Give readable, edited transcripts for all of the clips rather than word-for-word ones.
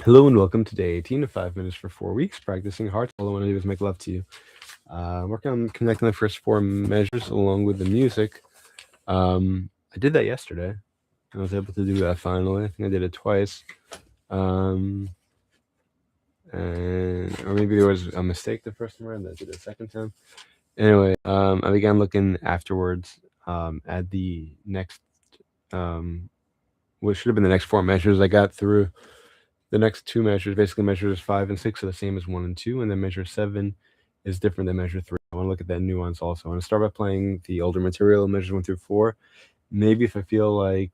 Hello and welcome to day 18 of 5 minutes for 4 weeks, practicing hearts. All I want to do is make love to you. Working on connecting the first 4 measures along with the music. I did that yesterday. I was able to do that finally. I think I did it twice. Or maybe there was a mistake the first time around that I did it the second time. Anyway, I began looking afterwards at the next, what should have been the next 4 measures. I got through the next 2 measures. Basically, measures 5 and 6 are the same as 1 and 2, and then measure 7 is different than measure 3. I want to look at that nuance also. I want to start by playing the older material, measures 1 through 4. Maybe if I feel like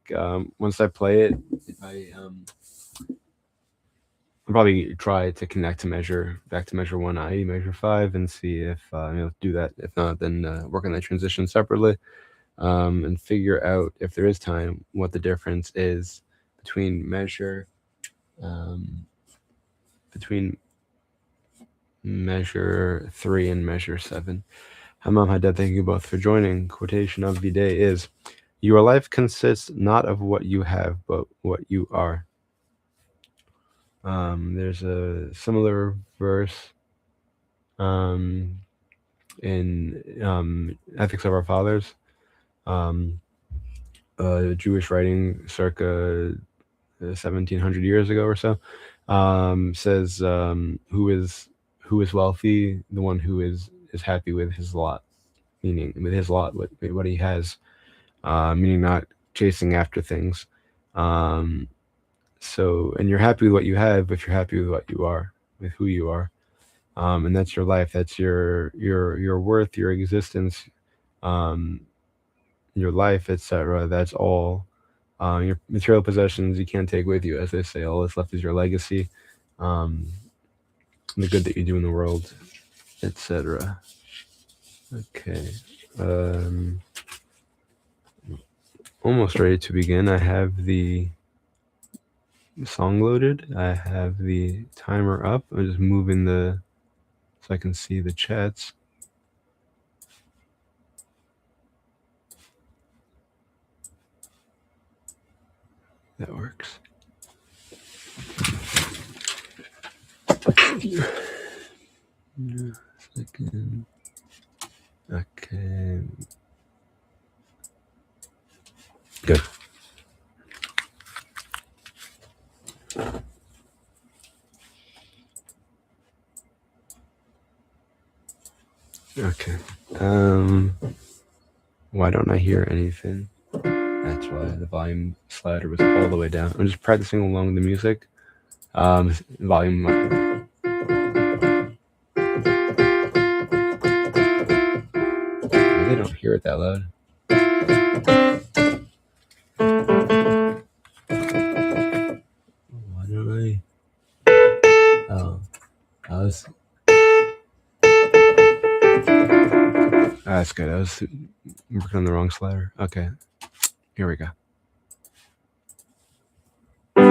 once I play it, I'll probably try to connect to back to measure 1, i.e. measure 5, and see if do that. If not, then work on that transition separately, and figure out, if there is time, what the difference is between measure 3 and measure 7. Hamam Haddad, thank you both for joining. Quotation of the day is, your life consists not of what you have, but what you are. There's a similar verse in Ethics of Our Fathers, Jewish writing circa 1700 years ago or so, says, who is wealthy? The one who is happy with his lot, meaning with his lot, what he has, meaning not chasing after things. So, and you're happy with what you have if you're happy with what you are, with who you are, and that's your life. That's your worth, your existence, your life, etc. That's all. Your material possessions you can't take with you, as they say. All that's left is your legacy, the good that you do in the world, etc. Okay. Almost ready to begin. I have the song loaded. I have the timer up. I'm just moving so I can see the chats. That works. Second. Okay. Good. Okay. Why don't I hear anything? That's why the volume slider was all the way down. I'm just practicing along with the music. Volume. I really don't hear it that loud. Why don't I? Oh, I was. That's good. I was working on the wrong slider. Okay, here we go. All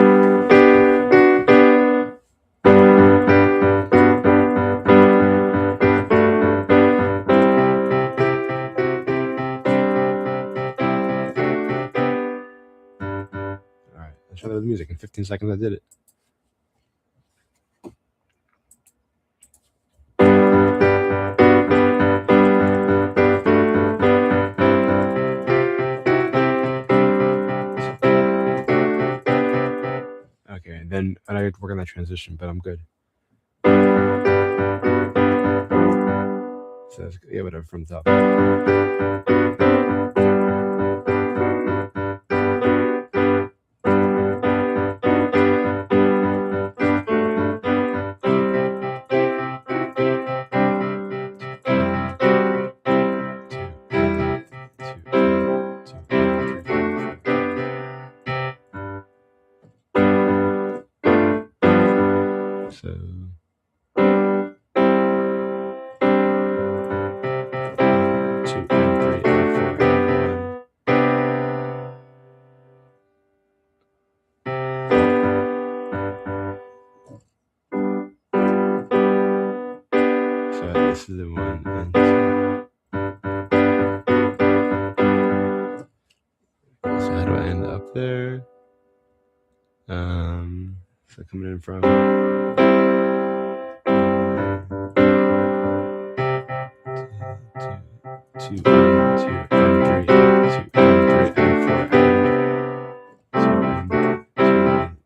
right, let's try that with music. In 15 seconds, I did it. Okay, then I have to work on that transition, but I'm good. So yeah, whatever, from the top. So. This is the one. So how do I end up there? So coming in from two, two, and 3, 2 and 3, and 4,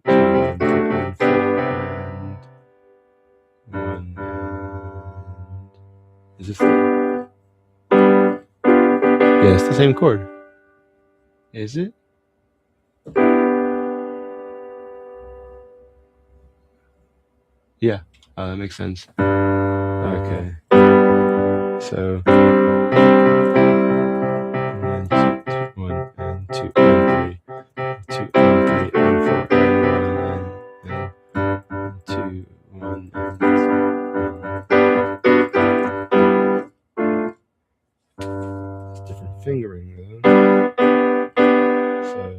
and 2 and 4, and 1, is this yeah, it's the same chord. Is it? Yeah, that makes sense. Okay. So 1 and 2 and 3, 2 and 3 and 4 and 2, 1 and 1. It's different fingering though. So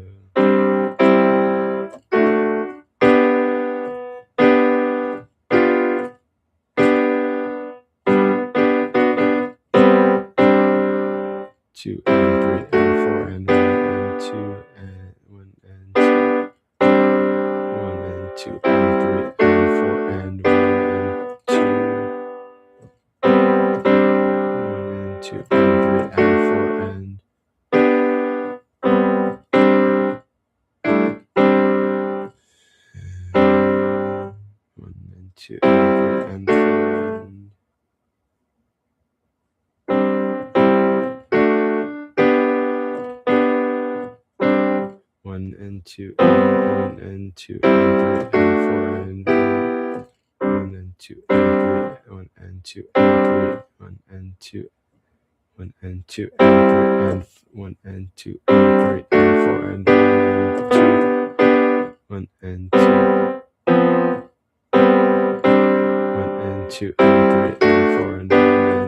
2 and 3 and 4 and 1 and 2 and 1 and 2, 1 and 2 and 3 and 4 and 1 and 2, 1 and 2 and 3 and 4 and 1 and 2 and 3 and 4 and 1 and 2 and 1 and 2 and 3 and 4 and 1 and 2 and 3, 1 and 2 and 3, 1 and 2, 1 and 2 and 3 and 1 and 2 and 3 and 4 and 1 and 2, 1 and 2, 1 and 2 and 3 and 4 and 1 and 2,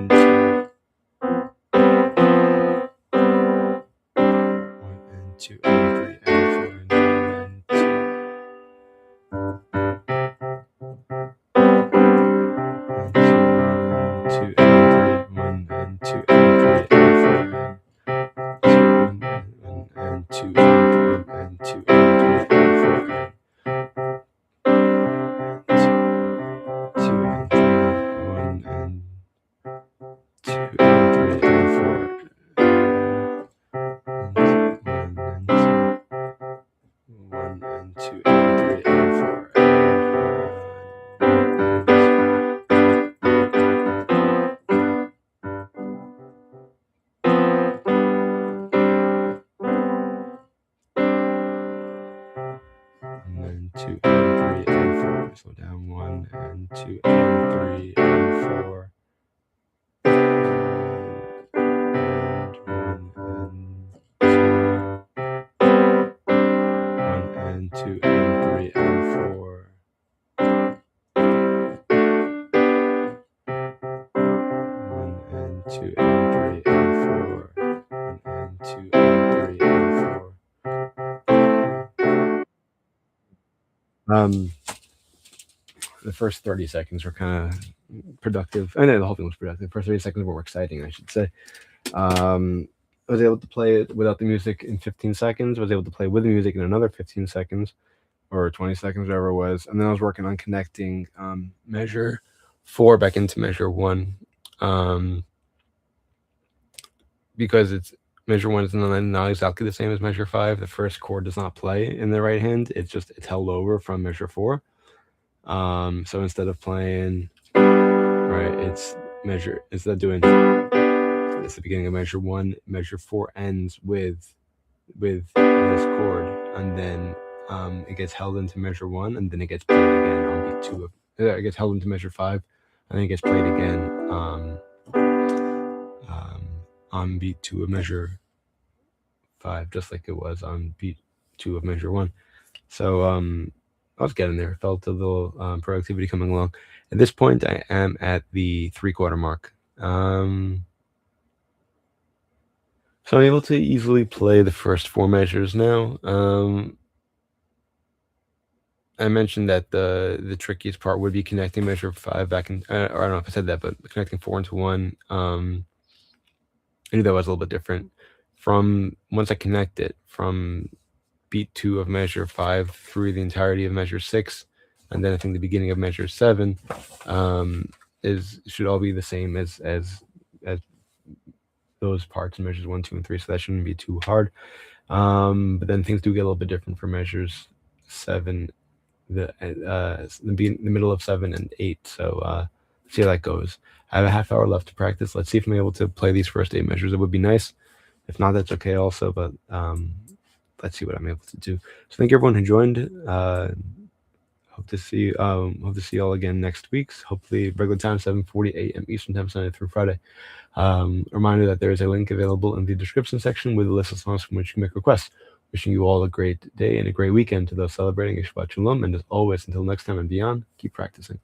1 and 2 and 3 and 4 and 1 and 2. 2 and 3, 1 and 2 and 3 and 4 and 2 and 2 and 2 and 3 and 4 So down 1 and 2 and 3 and 4 and 1 and 2 and 3 and 4 1 and 2 and 3 and 4 1 and 2 and 3 and 4. The first 30 seconds were kind of productive. I know the whole thing was productive. The first 30 seconds were more exciting, I should say. I was able to play it without the music in 15 seconds. I was able to play with the music in another 15 seconds or 20 seconds, whatever it was. And then I was working on connecting measure 4 back into measure 1. Because it's measure 1 is not exactly the same as measure 5. The first chord does not play in the right hand. It's held over from measure 4. So instead of playing right, it's the beginning of measure 1. Measure 4 ends with this chord, and then it gets held into measure 1, and then it gets played again on beat 2 of it gets held into measure 5, and then it gets played again on beat 2 of measure 5, just like it was on beat 2 of measure 1. So I was getting there. Felt a little productivity coming along. At this point, I am at the 3/4 mark. So I'm able to easily play the first 4 measures now. I mentioned that the trickiest part would be connecting measure 5 back in, or I don't know if I said that, but connecting 4 into 1. I knew that was a little bit different. From once I connect it from beat 2 of measure 5 through the entirety of measure 6, And then I think the beginning of measure 7 should all be the same as those parts in measures 1, 2, and 3. So that shouldn't be too hard. But then things do get a little bit different for measures 7, the middle of 7 and 8. So see how that goes. I have a half hour left to practice. Let's see if I'm able to play these first 8 measures. It would be nice. If not, that's okay also, but let's see what I'm able to do. So thank you everyone who joined. Hope to see you all again next week. Hopefully regular time, 7:40 a.m. Eastern Time, Sunday through Friday. Reminder that there is a link available in the description section with a list of songs from which you can make requests. Wishing you all a great day and a great weekend. To those celebrating, Shabbat Shalom, and as always, until next time and beyond, keep practicing.